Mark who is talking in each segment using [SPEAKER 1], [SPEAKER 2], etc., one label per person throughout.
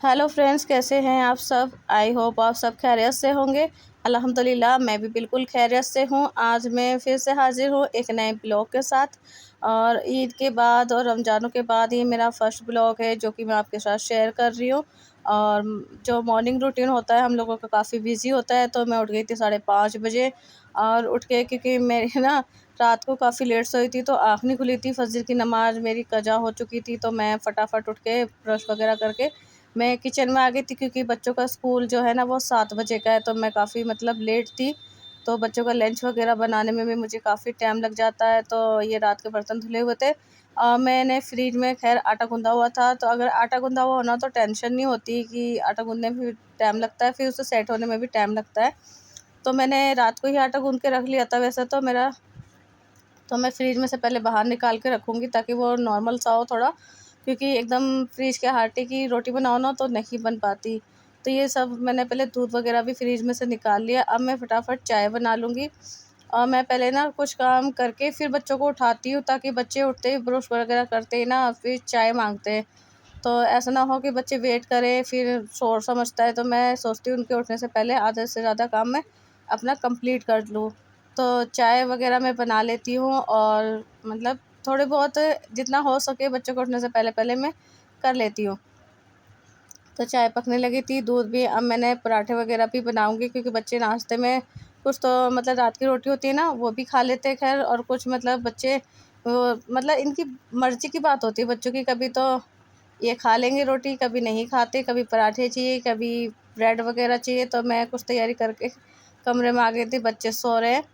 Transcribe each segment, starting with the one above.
[SPEAKER 1] Hello friends, कैसे हैं आप सब। आई होप आप सब खैरियत से होंगे। अल्हम्दुलिल्लाह मैं भी बिल्कुल खैरियत से हूँ। आज मैं फिर से हाज़िर हूँ एक नए ब्लॉग के साथ। और ईद के बाद और रमज़ानों के बाद ये मेरा फ़र्स्ट ब्लॉग है जो कि मैं आपके साथ शेयर कर रही हूँ। और जो मॉर्निंग रूटीन होता है हम लोगों का काफ़ी बिज़ी होता है, तो मैं उठ गई थी 5:30 बजे। और उठ के क्योंकि मेरी ना रात को काफ़ी लेट सोई थी, तो आँख नहीं खुली थी, फ़जर की नमाज़ मेरी कज़ा हो चुकी थी, तो मैं फटाफट उठ के ब्रश वगैरह करके मैं किचन में आ गई थी, क्योंकि बच्चों का स्कूल जो है ना वो 7 बजे का है, तो मैं काफ़ी मतलब लेट थी। तो बच्चों का लंच वगैरह बनाने में भी मुझे काफ़ी टाइम लग जाता है, तो ये रात के बर्तन धुले हुए थे। मैंने फ्रिज में खैर आटा गूँधा हुआ था, तो अगर आटा गूँधा हुआ हो ना तो टेंशन नहीं होती कि आटा गूँधने में भी टाइम लगता है, फिर उसे सेट होने में भी टाइम लगता है। तो मैंने रात को ही आटा गूँध के रख लिया था वैसे तो मैं फ्रिज में से पहले बाहर निकाल के रखूँगी ताकि वो नॉर्मल सा हो थोड़ा, क्योंकि एकदम फ्रिज के आटे की रोटी बनाओ ना तो नहीं बन पाती। तो ये सब मैंने पहले दूध वगैरह भी फ्रिज में से निकाल लिया। अब मैं फटाफट चाय बना लूँगी। और मैं पहले ना कुछ काम करके फिर बच्चों को उठाती हूँ, ताकि बच्चे उठते ही ब्रश वगैरह करते ही ना फिर चाय माँगते हैं। तो ऐसा ना हो कि बच्चे वेट करें फिर शोर समझता है, तो मैं सोचती हूँ उनके उठने से पहले आधे से ज़्यादा काम मैं अपना कंप्लीट कर लूँ। तो चाय वगैरह मैं बना लेती हूँ, और मतलब थोड़े बहुत जितना हो सके बच्चों को उठने से पहले पहले मैं कर लेती हूँ। तो चाय पकने लगी थी, दूध भी। अब मैंने पराठे वगैरह भी बनाऊँगी, क्योंकि बच्चे नाश्ते में कुछ तो मतलब रात की रोटी होती है ना वो भी खा लेते हैं खैर, और कुछ मतलब बच्चे वो मतलब इनकी मर्ज़ी की बात होती है बच्चों की। कभी तो ये खा लेंगे रोटी, कभी नहीं खाते, कभी पराठे चाहिए, कभी ब्रेड वगैरह चाहिए। तो मैं कुछ तैयारी करके कमरे में आ गई थी, बच्चे सो रहे हैं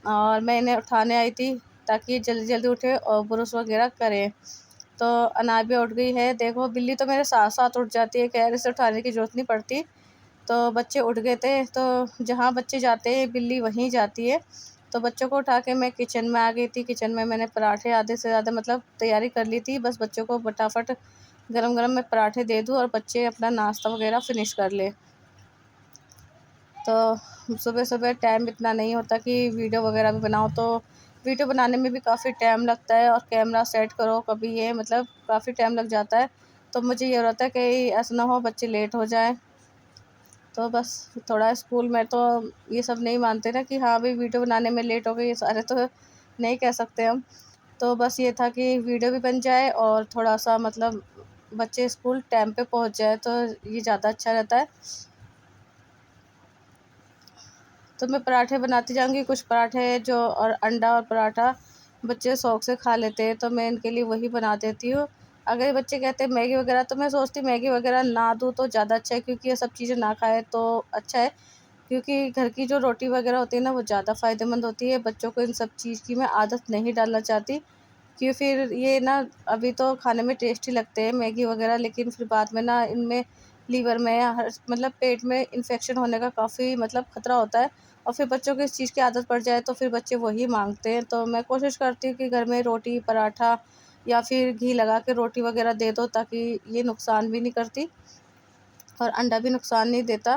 [SPEAKER 1] और मैं इन्हें उठाने आई थी ताकि जल्दी जल्दी उठे और ब्रश वगैरह करें। तो अनाबिया उठ गई है, देखो बिल्ली तो मेरे साथ साथ उठ जाती है, खैर इसे उठाने की ज़रूरत नहीं पड़ती। तो बच्चे उठ गए थे, तो जहाँ बच्चे जाते हैं बिल्ली वहीं जाती है। तो बच्चों को उठा के मैं किचन में आ गई थी। किचन में मैंने पराठे आधे से ज़्यादा मतलब तैयारी कर ली थी, बस बच्चों को फटाफट गरम गरम मैं पराठे दे दूँ और बच्चे अपना नाश्ता वगैरह फ़िनिश कर लें। तो सुबह सुबह टाइम इतना नहीं होता कि वीडियो वगैरह भी बनाओ, तो वीडियो बनाने में भी काफ़ी टाइम लगता है, और कैमरा सेट करो कभी ये मतलब काफ़ी टाइम लग जाता है। तो मुझे ये रहता है कि ऐसा ना हो बच्चे लेट हो जाएं। तो बस थोड़ा स्कूल में तो ये सब नहीं मानते ना कि हाँ भाई वीडियो बनाने में लेट हो गई, ये सारे तो नहीं कह सकते हम। तो बस ये था कि वीडियो भी बन जाए और थोड़ा सा मतलब बच्चे स्कूल टाइम पे पहुंच जाए, तो ये ज़्यादा अच्छा रहता है। तो मैं पराठे बनाती जाऊँगी, कुछ पराठे जो और अंडा और पराठा बच्चे शौक़ से खा लेते हैं, तो मैं इनके लिए वही बना देती हूँ। अगर ये बच्चे कहते हैं मैगी वगैरह, तो मैं सोचती हूँ मैगी वगैरह ना दूँ तो ज़्यादा अच्छा है, क्योंकि ये सब चीज़ें ना खाएँ तो अच्छा है। क्योंकि घर की जो रोटी वगैरह होती है ना वो ज़्यादा फ़ायदेमंद होती है। बच्चों को इन सब चीज़ की मैं आदत नहीं डालना चाहती, कि फिर ये ना अभी तो खाने में टेस्टी लगते हैं मैगी वगैरह, लेकिन फिर बाद में ना इनमें लीवर में या हर मतलब पेट में इन्फेक्शन होने का काफ़ी मतलब ख़तरा होता है। और फिर बच्चों को इस चीज़ की आदत पड़ जाए तो फिर बच्चे वही माँगते हैं। तो मैं कोशिश करती हूँ कि घर में रोटी, पराठा या फिर घी लगा के रोटी वगैरह दे दो, ताकि ये नुकसान भी नहीं करती और अंडा भी नुकसान नहीं देता।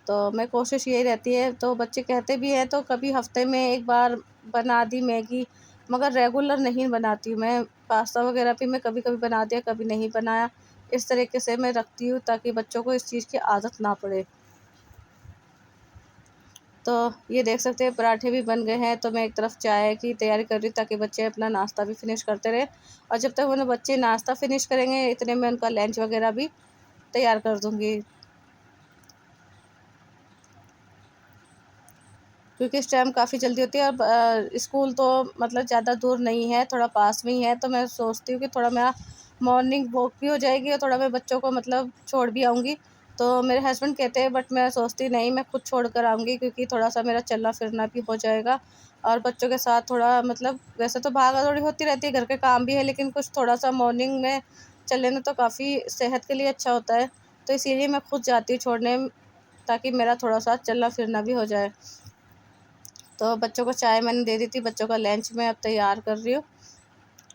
[SPEAKER 1] तो मैं कोशिश यही रहती है। तो बच्चे कहते भी हैं, तो कभी हफ़्ते में 1 बार बना दी मैगी, मगर रेगुलर नहीं बनाती हूँ मैं। पास्ता वगैरह भी मैं कभी-कभी बना दिया, कभी नहीं बनाया। इस तरीके से मैं रखती हूँ ताकि बच्चों को इस चीज़ की आदत ना पड़े। तो ये देख सकते हैं पराठे भी बन गए हैं, तो मैं एक तरफ चाय की तैयारी कर रही हूँ ताकि बच्चे अपना नाश्ता भी फ़िनिश करते रहें। और जब तक वो बच्चे नाश्ता फ़िनिश करेंगे, इतने में उनका लंच वगैरह भी तैयार कर दूँगी। क्योंकि इस टाइम काफ़ी जल्दी होती है। अब स्कूल तो मतलब ज़्यादा दूर नहीं है, थोड़ा पास में ही है, तो मैं सोचती हूँ कि थोड़ा मेरा मॉर्निंग वॉक भी हो जाएगी और थोड़ा मैं बच्चों को मतलब छोड़ भी आऊँगी। तो मेरे हस्बैंड कहते हैं, बट मैं सोचती नहीं, मैं खुद छोड़ कर आऊँगी, क्योंकि थोड़ा-सा मेरा चलना-फिरना भी हो जाएगा और बच्चों के साथ थोड़ा मतलब वैसे तो भागा-दौड़ी होती रहती है, घर के काम भी है, लेकिन कुछ थोड़ा-सा मॉर्निंग में चल लेना तो काफ़ी सेहत के लिए अच्छा होता है। तो इसीलिए मैं खुद जाती हूँ छोड़ने, ताकि मेरा थोड़ा-सा चलना-फिरना भी हो जाए। तो बच्चों को चाय मैंने दे दी थी, बच्चों का लंच मैं अब तैयार कर रही हूँ।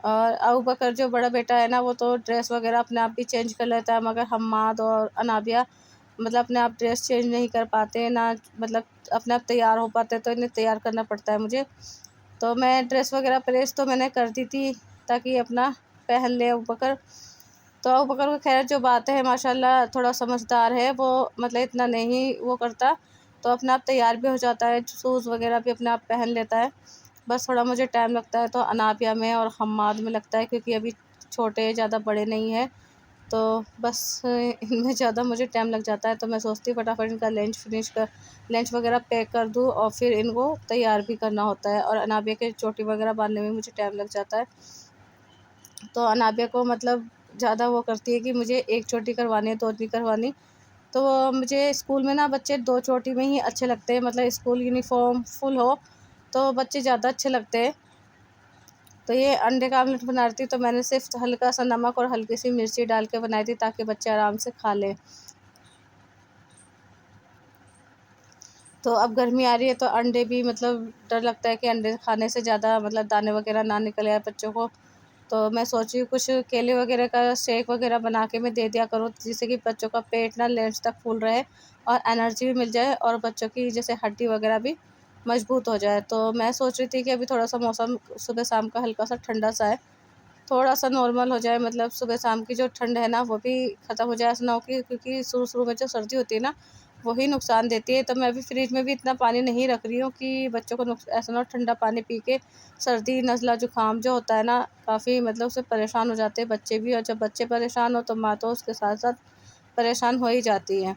[SPEAKER 1] और अबू बकर जो बड़ा बेटा है ना, वो तो ड्रेस वगैरह अपने आप भी चेंज कर लेता है, मगर हम्माद और अनाबिया मतलब अपने आप ड्रेस चेंज नहीं कर पाते ना, मतलब अपने आप तैयार हो पाते, तो इन्हें तैयार करना पड़ता है मुझे। तो मैं ड्रेस वगैरह प्रेस तो मैंने कर दी थी ताकि अपना पहन ले अबू बकर। तो अबू बकर को खैर जो बात है माशाल्लाह थोड़ा समझदार है, वो मतलब इतना नहीं वो करता, तो अपने आप तैयार भी हो जाता है, शूज़ वगैरह भी अपने आप पहन लेता है। बस थोड़ा मुझे टाइम लगता है तो अनाबिया में और हम्माद में लगता है, क्योंकि अभी छोटे ज़्यादा बड़े नहीं हैं, तो बस इनमें ज़्यादा मुझे टाइम लग जाता है। तो मैं सोचती हूँ फटाफट इनका लंच वगैरह पैक कर दूँ, और फिर इनको तैयार भी करना होता है, और अनाबिया के चोटी वगैरह बांधने में मुझे टाइम लग जाता है। तो अनाबिया को मतलब ज़्यादा वो करती है कि मुझे एक चोटी करवानी है, 2 नहीं करवानी। तो वो मुझे स्कूल में ना बच्चे 2 चोटी में ही अच्छे लगते हैं, मतलब स्कूल यूनिफ़ॉर्म फुल हो तो बच्चे ज़्यादा अच्छे लगते हैं। तो ये अंडे का आमलेट बना रही थी, तो मैंने सिर्फ हल्का सा नमक और हल्की सी मिर्ची डाल के बनाई थी, ताकि बच्चे आराम से खा लें। तो अब गर्मी आ रही है तो अंडे भी मतलब डर लगता है कि अंडे खाने से ज़्यादा मतलब दाने वगैरह ना निकले आए बच्चों को। तो मैं सोच रही हूँ कुछ केले वगैरह का शेक वगैरह बना के मैं दे दिया करूँ, जिससे कि बच्चों का पेट ना लंच तक फुल रहे, और एनर्जी भी मिल जाए, और बच्चों की जैसे हड्डी वगैरह भी मजबूत हो जाए। तो मैं सोच रही थी कि अभी थोड़ा सा मौसम सुबह शाम का हल्का सा ठंडा सा है, थोड़ा सा नॉर्मल हो जाए, मतलब सुबह शाम की जो ठंड है ना वो भी ख़त्म हो जाए। ऐसा ना हो कि, क्योंकि शुरू शुरू में जो सर्दी होती है ना वही नुकसान देती है। तो मैं अभी फ्रिज में भी इतना पानी नहीं रख रही हूँ कि बच्चों को ऐसा ना हो ठंडा पानी पी के सर्दी नज़ला जुकाम जो होता है ना, काफ़ी मतलब उससे परेशान हो जाते हैं बच्चे भी, और जब बच्चे परेशान हो तो माँ तो उसके साथ साथ परेशान हो ही जाती है।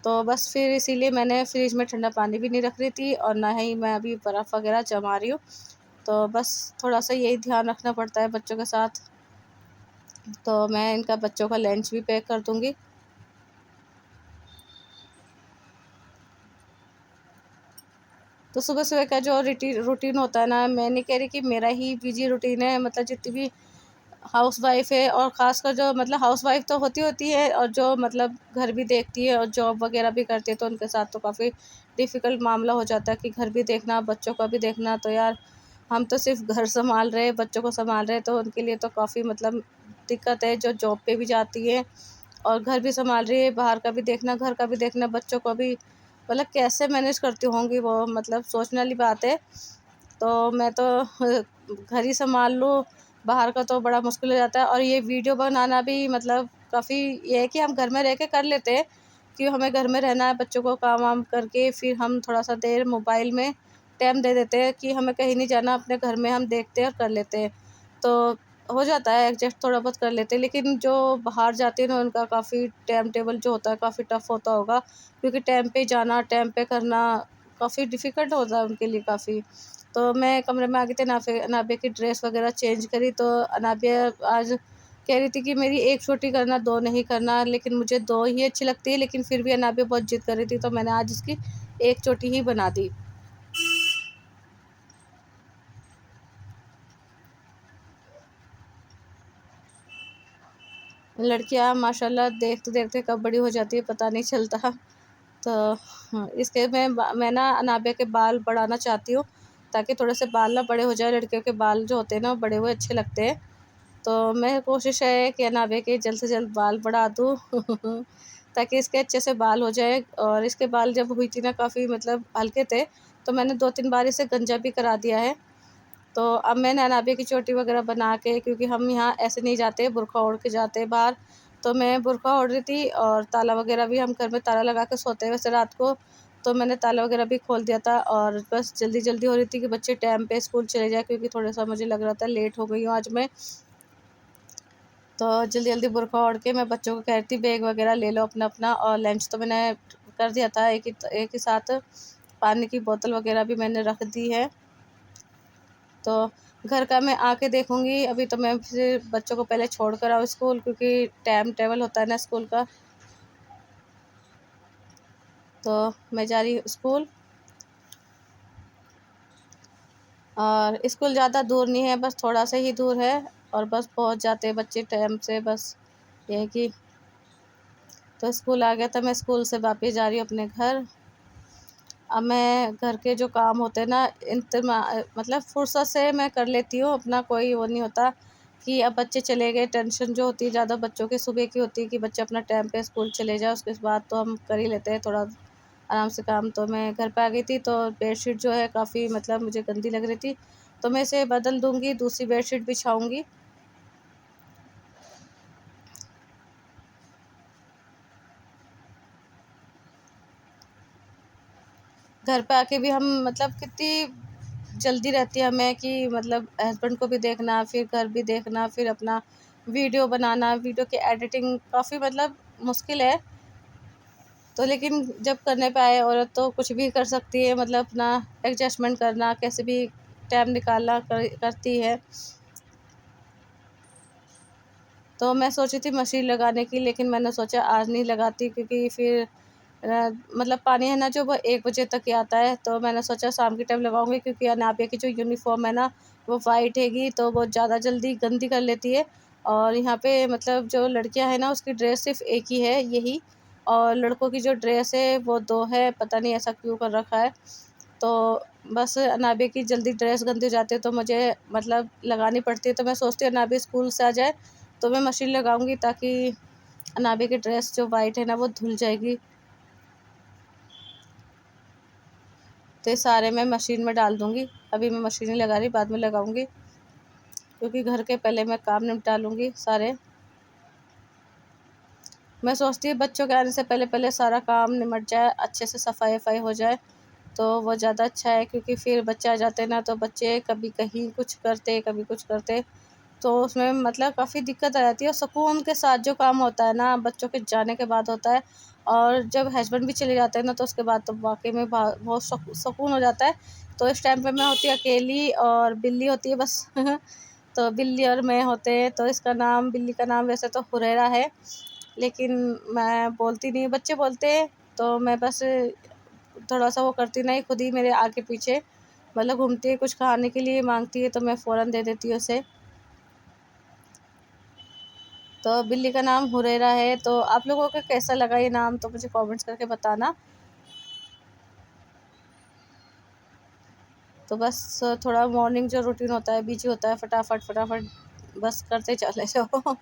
[SPEAKER 1] तो बस फिर इसीलिए मैंने फ्रिज में ठंडा पानी भी नहीं रख रही थी, और ना ही मैं अभी बर्फ़ वगैरह जमा रही हूँ। तो बस थोड़ा सा यही ध्यान रखना पड़ता है बच्चों के साथ। तो मैं इनका बच्चों का लंच भी पैक कर दूँगी। तो सुबह-सुबह का जो रूटीन होता है ना, मैं नहीं कह रही कि मेरा ही बिज़ी रूटीन है, मतलब जितनी भी हाउसवाइफ़ है, और ख़ासकर जो मतलब हाउसवाइफ़ तो होती है, और जो मतलब घर भी देखती है और जॉब वगैरह भी करती है, तो उनके साथ तो काफ़ी डिफ़िकल्ट मामला हो जाता है कि घर भी देखना, बच्चों का भी देखना। तो यार हम तो सिर्फ़ घर सँभाल रहे हैं, बच्चों को सँभाल रहे हैं, तो उनके लिए तो काफ़ी मतलब दिक्कत है, जो जॉब पे भी जाती है और घर भी सँभाल रही है, बाहर का भी देखना, घर का भी देखना, बच्चों को भी, मतलब कैसे मैनेज करती होंगी वो, मतलब सोचने वाली बात है। तो मैं तो घर ही सँभाल लूँ, बाहर का तो बड़ा मुश्किल हो जाता है। और ये वीडियो बनाना भी मतलब काफ़ी, ये है कि हम घर में रह के कर लेते हैं, कि हमें घर में रहना है, बच्चों को काम-वाम करके फिर हम थोड़ा-सा देर मोबाइल में टाइम दे देते हैं, कि हमें कहीं नहीं जाना, अपने घर में हम देखते हैं और कर लेते हैं। तो हो जाता है एडजस्ट, थोड़ा बहुत कर लेते हैं। लेकिन जो बाहर जाते हैं ना, उनका काफ़ी टाइम टेबल जो होता है काफ़ी टफ़ होता होगा, क्योंकि टाइम पे जाना, टाइम पे करना काफ़ी डिफ़िकल्ट होता है उनके लिए काफ़ी। तो मैं कमरे में आ गई थी, अनाबिया की ड्रेस वगैरह चेंज करी, तो अनाबिया आज कह रही थी कि मेरी एक छोटी करना, 2 नहीं करना, लेकिन मुझे 2 ही अच्छी लगती है। लेकिन फिर भी अनाबिया बहुत ज़िद कर रही थी, तो मैंने आज उसकी एक चोटी ही बना दी। लड़कियाँ माशाल्लाह देखते-देखते कब बड़ी हो जाती है पता नहीं चलता। तो हाँ, इसके मैं ना अनाबिया के बाल बढ़ाना चाहती हूँ, ताकि थोड़े से बाल ना बड़े हो जाए, लड़कियों के बाल जो होते हैं ना बड़े हुए अच्छे लगते हैं। तो मैं कोशिश है कि अनाबिया के जल्द से जल्द बाल बढ़ा दूँ ताकि इसके अच्छे से बाल हो जाए। और इसके बाल जब हुई थी ना काफ़ी मतलब हल्के थे, तो मैंने 2-3 बार इसे गंजा भी करा दिया है। तो अब मैंने अनाबिया की चोटी वगैरह बना के, क्योंकि हम यहाँ ऐसे नहीं जाते, बुर्का ओढ़ के जाते हैं बाहर, तो मैं बुर्का ओढ़ रही थी, और ताला वगैरह भी, हम घर में ताला लगा के सोते हैं वैसे रात को, तो मैंने ताला वगैरह भी खोल दिया था। और बस जल्दी-जल्दी हो रही थी कि बच्चे टाइम पे स्कूल चले जाएँ, क्योंकि थोड़ा-सा मुझे लग रहा था लेट हो गई हूँ आज मैं। तो जल्दी-जल्दी बुर्का ओढ़ के मैं बच्चों को कह रही थी बैग वगैरह ले लो अपना-अपना, और लंच तो मैंने कर दिया था, एक ही साथ पानी की बोतल वगैरह भी मैंने रख दी है। तो घर का मैं आके देखूँगी, अभी तो मैं फिर बच्चों को पहले छोड़ कर आऊँ स्कूल, क्योंकि टाइम टेबल होता है ना स्कूल का। तो मैं जा रही हूँ स्कूल, और स्कूल ज़्यादा दूर नहीं है, बस थोड़ा सा ही दूर है, और बस पहुँच जाते हैं बच्चे टाइम से, बस ये है कि। तो स्कूल आ गया था, मैं स्कूल से वापस जा रही हूँ अपने घर। अब मैं घर के जो काम होते हैं ना, मतलब फुर्सत से मैं कर लेती हूँ, अपना कोई वो नहीं होता कि अब बच्चे चले गए, टेंशन जो होती है ज़्यादा बच्चों की सुबह की होती है कि बच्चे अपना टाइम पे स्कूल चले जाए, उसके बाद तो हम कर ही लेते हैं थोड़ा आराम से काम। तो मैं घर पे आ गई थी, तो बेडशीट जो है काफ़ी मतलब मुझे गंदी लग रही थी, तो मैं इसे बदल दूँगी, दूसरी बेडशीट बिछाऊँगी। घर पे आके भी हम मतलब कितनी जल्दी रहती है हमें कि मतलब हस्बैंड को भी देखना, फिर घर भी देखना, फिर अपना वीडियो बनाना, वीडियो की एडिटिंग काफ़ी मतलब मुश्किल है। तो लेकिन जब करने पे आए औरत तो कुछ भी कर सकती है, मतलब अपना एडजस्टमेंट करना, कैसे भी टाइम निकालना करती है। तो मैं सोची थी मशीन लगाने की, लेकिन मैंने सोचा आज नहीं लगाती, क्योंकि फिर मतलब पानी है ना जो वो 1 बजे तक ही आता है, तो मैंने सोचा शाम के टाइम लगाऊंगी, क्योंकि अनाबिया की जो यूनिफॉर्म है ना वो वाइट हैगी, तो वो ज़्यादा जल्दी गंदी कर लेती है। और यहाँ पे मतलब जो लड़कियां हैं ना उसकी ड्रेस सिर्फ एक ही है यही, और लड़कों की जो ड्रेस है वो 2 है, पता नहीं ऐसा क्यों कर रखा है। तो बस अनाबिया की जल्दी ड्रेस गंदी हो जाती है, तो मुझे मतलब लगानी पड़ती है। तो मैं सोचती हूँ अनाबिया स्कूल से आ जाए तो मैं मशीन लगाऊंगी, ताकि अनाबिया की ड्रेस जो वाइट है ना वो धुल जाएगी। तो ये सारे मैं मशीन में डाल दूँगी। अभी मैं मशीन नहीं लगा रही, बाद में लगाऊँगी, क्योंकि घर के पहले मैं काम निपटा लूँगी सारे। मैं सोचती हूँ बच्चों के आने से पहले पहले सारा काम निमट जाए, अच्छे से सफाई-वफ़ाई हो जाए, तो वो ज़्यादा अच्छा है। क्योंकि फिर बच्चे आ जाते हैं ना, तो बच्चे कभी कहीं कुछ करते, कभी कुछ करते, तो उसमें मतलब काफ़ी दिक्कत आ जाती है। और सुकून के साथ जो काम होता है ना, बच्चों के जाने के बाद होता है। और जब हस्बैंड भी चले जाते हैं ना, तो उसके बाद तो वाक़ई में बहुत सुकून हो जाता है। तो इस टाइम पे मैं होती अकेली और बिल्ली होती है बस। तो बिल्ली और मैं होते हैं, तो इसका नाम, बिल्ली का नाम वैसे तो हुरैरा है, लेकिन मैं बोलती नहीं, बच्चे बोलते हैं, तो मैं बस थोड़ा-सा वो करती नहीं, खुद ही मेरे आगे पीछे मतलब घूमती है, कुछ खाने के लिए माँगती है तो मैं फ़ौरन दे देती हूँ उसे। तो बिल्ली का नाम हुरैरा है। तो आप लोगों को कैसा लगा ये नाम, तो मुझे कमेंट्स करके बताना। तो बस थोड़ा मॉर्निंग जो रूटीन होता है बिजी होता है, फटाफट फटाफट बस करते चले जाओ।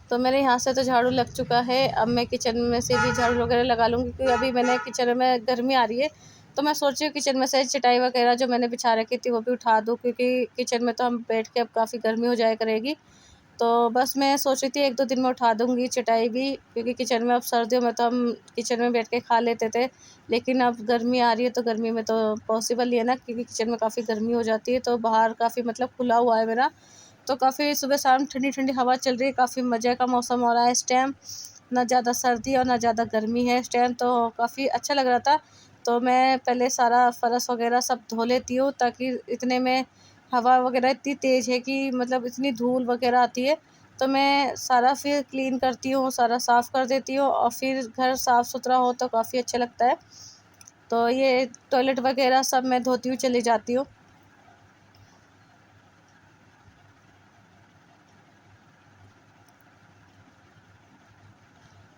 [SPEAKER 1] तो मेरे यहाँ से तो झाड़ू लग चुका है, अब मैं किचन में से भी झाड़ू वगैरह लगा लूँगी, क्योंकि अभी मैंने किचन में गर्मी आ रही है, तो मैं सोच रही हूँ किचन में से चटाई वगैरह जो मैंने बिछा रखी थी वो भी उठा दूँ, क्योंकि किचन में तो हम बैठ के अब काफ़ी गर्मी हो जाया करेगी। तो बस मैं सोच रही थी 1-2 दिन में उठा दूँगी चटाई भी, क्योंकि किचन में अब सर्दियों में तो हम किचन में बैठ के खा लेते थे, लेकिन अब गर्मी आ रही है तो गर्मी में तो पॉसिबल नहीं है ना, क्योंकि किचन में काफ़ी गर्मी हो जाती है। तो बाहर काफ़ी मतलब खुला हुआ है मेरा, तो काफ़ी सुबह-शाम ठंडी-ठंडी हवा चल रही है, काफ़ी मज़े का मौसम हो रहा है इस टाइम। ना ज़्यादा सर्दी और ना ज़्यादा गर्मी है इस टाइम, तो काफ़ी अच्छा लग रहा था। तो मैं पहले सारा फ़र्श वगैरह सब धो लेती हूँ, ताकि इतने में हवा वगैरह इतनी तेज़ है कि मतलब इतनी धूल वगैरह आती है, तो मैं सारा फिर क्लीन करती हूँ, सारा साफ़ कर देती हूँ, और फिर घर साफ़-सुथरा हो तो काफ़ी अच्छा लगता है। तो ये टॉयलेट वगैरह सब मैं धोती हुई चली जाती हूँ।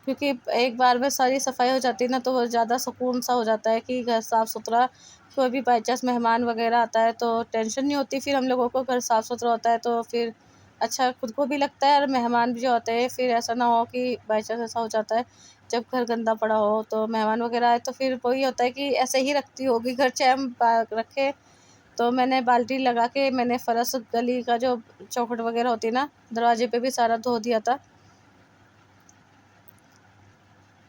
[SPEAKER 1] क्योंकि एक बार में सारी सफाई हो जाती है ना, तो वो ज़्यादा सुकून सा हो जाता है कि घर साफ़-सुथरा। कोई भी बाई चांस मेहमान वगैरह आता है तो टेंशन नहीं होती, फिर हम लोगों को घर साफ़-सुथरा होता है तो फिर अच्छा खुद को भी लगता है, और मेहमान भी जो होते हैं फिर ऐसा ना हो कि बाई चांस ऐसा हो जाता है जब घर गंदा पड़ा हो तो मेहमान वगैरह आए, तो फिर वही होता है कि ऐसे ही रखती होगी घर, चाहे हम रखें। तो मैंने बाल्टी लगा के मैंने फ़र्श गली का जो चौखट वगैरह होती है ना, दरवाजे पे भी सारा धो दिया था।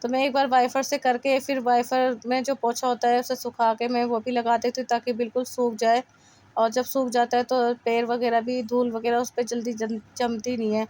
[SPEAKER 1] तो मैं एक बार वाइफ़र से करके फिर वाइफ़र में जो पोंछा होता है उसे सुखा के मैं वो भी लगा देती हूँ, ताकि बिल्कुल सूख जाए। और जब सूख जाता है तो पैर वगैरह भी, धूल वगैरह उस पे जल्दी जमती नहीं है।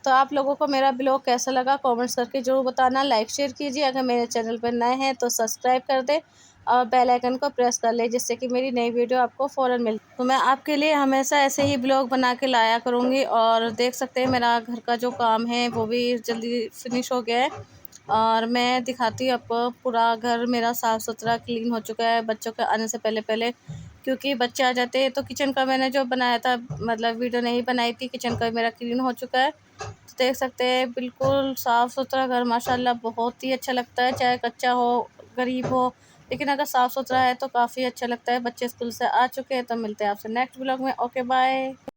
[SPEAKER 1] तो आप लोगों को मेरा ब्लॉग कैसा लगा कमेंट्स करके ज़रूर बताना। लाइक शेयर कीजिए, अगर मेरे चैनल पर नए हैं तो सब्सक्राइब कर दें, और बेल आइकन को प्रेस कर लें, जिससे कि मेरी नई वीडियो आपको फ़ौरन मिल। तो मैं आपके लिए हमेशा ऐसे ही ब्लॉग बना के लाया करूँगी। और देख सकते हैं मेरा घर का जो काम है वो भी जल्दी फिनिश हो गया है, और मैं दिखाती हूँ आपको, पूरा घर मेरा साफ़ सुथरा क्लीन हो चुका है बच्चों के आने से पहले पहले। क्योंकि बच्चे आ जाते हैं तो किचन का मैंने जो बनाया था, मतलब वीडियो नहीं बनाई थी, किचन का मेरा क्लीन हो चुका है। तो देख सकते हैं बिल्कुल साफ़ सुथरा घर, माशाल्लाह बहुत ही अच्छा लगता है, चाहे कच्चा हो, गरीब हो, लेकिन अगर साफ़ सुथरा है तो काफ़ी अच्छा लगता है। बच्चे स्कूल से आ चुके हैं, तो मिलते हैं आपसे नेक्स्ट ब्लॉग में। Okay bye.